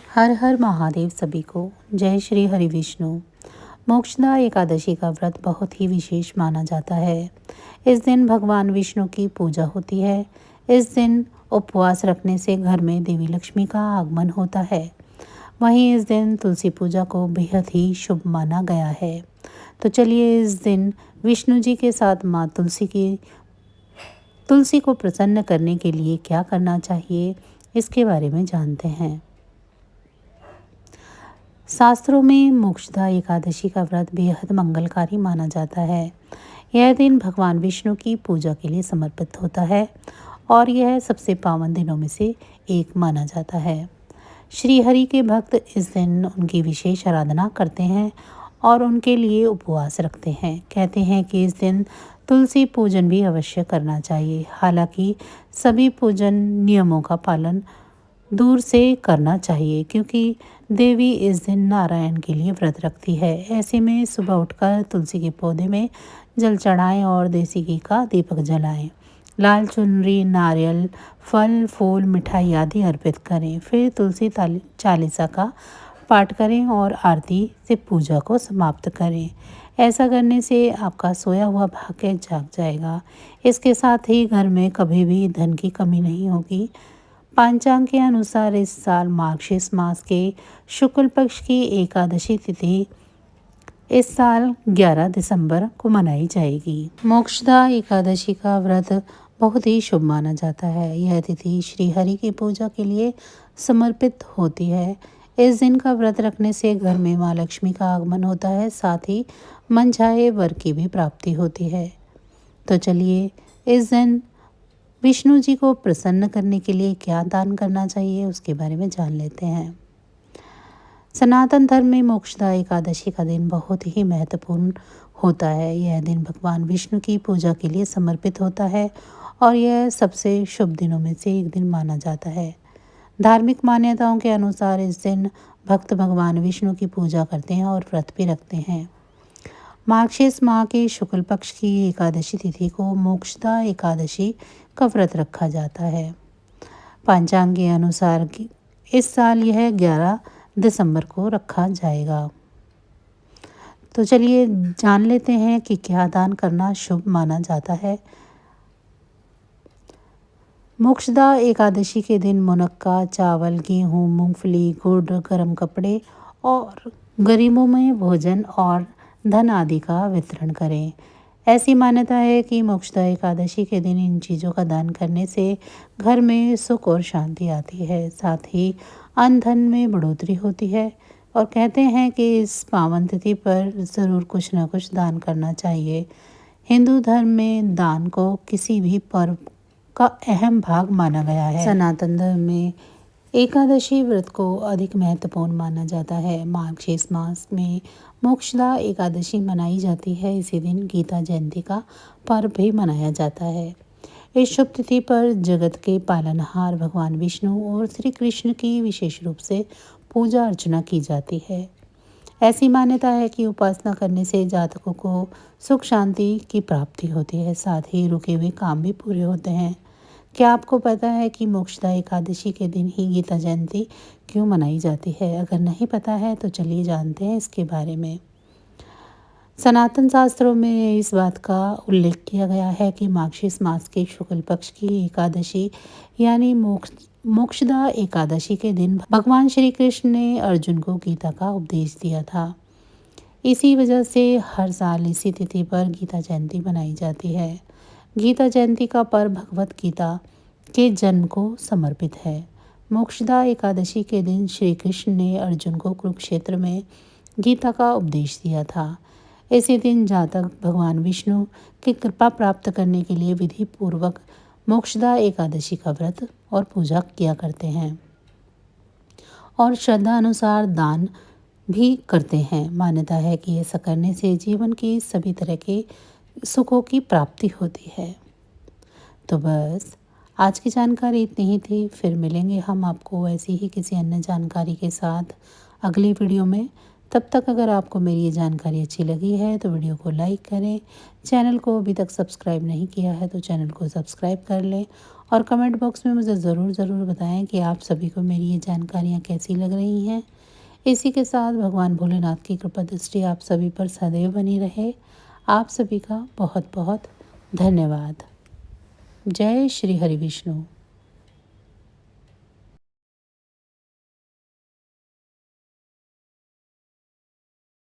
हर हर महादेव सभी को। जय श्री हरि विष्णु। मोक्षदा एकादशी का व्रत बहुत ही विशेष माना जाता है। इस दिन भगवान विष्णु की पूजा होती है। इस दिन उपवास रखने से घर में देवी लक्ष्मी का आगमन होता है। वहीं इस दिन तुलसी पूजा को बेहद ही शुभ माना गया है। तो चलिए इस दिन विष्णु जी के साथ माँ तुलसी को प्रसन्न करने के लिए क्या करना चाहिए, इसके बारे में जानते हैं। शास्त्रों में मोक्षदा एकादशी का व्रत बेहद मंगलकारी माना जाता है। यह दिन भगवान विष्णु की पूजा के लिए समर्पित होता है और यह सबसे पावन दिनों में से एक माना जाता है। श्री हरि के भक्त इस दिन उनकी विशेष आराधना करते हैं और उनके लिए उपवास रखते हैं। कहते हैं कि इस दिन तुलसी पूजन भी अवश्य करना चाहिए। हालांकि सभी पूजन नियमों का पालन दूर से करना चाहिए, क्योंकि देवी इस दिन नारायण के लिए व्रत रखती है। ऐसे में सुबह उठकर तुलसी के पौधे में जल चढ़ाएं और देसी घी का दीपक जलाएं। लाल चुनरी, नारियल, फल, फूल, मिठाई आदि अर्पित करें। फिर तुलसी चालीसा का पाठ करें और आरती से पूजा को समाप्त करें। ऐसा करने से आपका सोया हुआ भाग्य जाग जाएगा। इसके साथ ही घर में कभी भी धन की कमी नहीं होगी। पंचांग के अनुसार इस साल मार्गशीर्ष मास के शुक्ल पक्ष की एकादशी तिथि इस साल 11 दिसंबर को मनाई जाएगी। मोक्षदा एकादशी का व्रत बहुत ही शुभ माना जाता है। यह तिथि श्री हरि की पूजा के लिए समर्पित होती है। इस दिन का व्रत रखने से घर में माँ लक्ष्मी का आगमन होता है, साथ ही मनचाहे वर की भी प्राप्ति होती है। तो चलिए इस दिन विष्णु जी को प्रसन्न करने के लिए क्या दान करना चाहिए, उसके बारे में जान लेते हैं। सनातन धर्म में मोक्षदा एकादशी का दिन बहुत ही महत्वपूर्ण होता है। यह दिन भगवान विष्णु की पूजा के लिए समर्पित होता है और यह सबसे शुभ दिनों में से एक दिन माना जाता है। धार्मिक मान्यताओं के अनुसार इस दिन भक्त भगवान विष्णु की पूजा करते हैं और व्रत भी रखते हैं। मार्गशीर्ष माह के शुक्ल पक्ष की एकादशी तिथि को मोक्षदा एकादशी का व्रत रखा जाता है। पंचांग के अनुसार इस साल यह 11 दिसंबर को रखा जाएगा। तो चलिए जान लेते हैं कि क्या दान करना शुभ माना जाता है। मोक्षदा एकादशी के दिन मुनक्का, चावल, गेहूँ, मूंगफली, गुड़, गर्म कपड़े और गरीबों में भोजन और धन आदि का वितरण करें। ऐसी मान्यता है कि मोक्षदा एकादशी के दिन इन चीज़ों का दान करने से घर में सुख और शांति आती है, साथ ही अन्न धन में बढ़ोतरी होती है। और कहते हैं कि इस पावन तिथि पर ज़रूर कुछ न कुछ दान करना चाहिए। हिंदू धर्म में दान को किसी भी पर्व का अहम भाग माना गया है। सनातन धर्म में एकादशी व्रत को अधिक महत्वपूर्ण माना जाता है। मार्गशीर्ष मास में मोक्षदा एकादशी मनाई जाती है। इसी दिन गीता जयंती का पर्व भी मनाया जाता है। इस शुभ तिथि पर जगत के पालनहार भगवान विष्णु और श्री कृष्ण की विशेष रूप से पूजा अर्चना की जाती है। ऐसी मान्यता है कि उपासना करने से जातकों को सुख शांति की प्राप्ति होती है, साथ ही रुके हुए काम भी पूरे होते हैं। क्या आपको पता है कि मोक्षदा एकादशी के दिन ही गीता जयंती क्यों मनाई जाती है? अगर नहीं पता है तो चलिए जानते हैं इसके बारे में। सनातन शास्त्रों में इस बात का उल्लेख किया गया है कि मार्गशीर्ष मास के शुक्ल पक्ष की एकादशी यानी मोक्षदा एकादशी के दिन भगवान श्री कृष्ण ने अर्जुन को गीता का उपदेश दिया था। इसी वजह से हर साल इसी तिथि पर गीता जयंती मनाई जाती है। गीता जयंती का पर्व भगवत गीता के जन्म को समर्पित है। मोक्षदा एकादशी के दिन श्री कृष्ण ने अर्जुन को कुरुक्षेत्र में गीता का उपदेश दिया था। इसी दिन जातक भगवान विष्णु की कृपा प्राप्त करने के लिए विधि पूर्वक मोक्षदा एकादशी का व्रत और पूजा किया करते हैं और श्रद्धा अनुसार दान भी करते हैं। मान्यता है कि ऐसा करने से जीवन की सभी तरह के सुखों की प्राप्ति होती है। तो बस आज की जानकारी इतनी ही थी। फिर मिलेंगे हम आपको ऐसी ही किसी अन्य जानकारी के साथ अगली वीडियो में। तब तक अगर आपको मेरी ये जानकारी अच्छी लगी है तो वीडियो को लाइक करें। चैनल को अभी तक सब्सक्राइब नहीं किया है तो चैनल को सब्सक्राइब कर लें और कमेंट बॉक्स में मुझे ज़रूर बताएं कि आप सभी को मेरी ये जानकारियाँ कैसी लग रही हैं। इसी के साथ भगवान भोलेनाथ की कृपा दृष्टि आप सभी पर सदैव बनी रहे। आप सभी का बहुत बहुत धन्यवाद। जय श्री हरि विष्णु।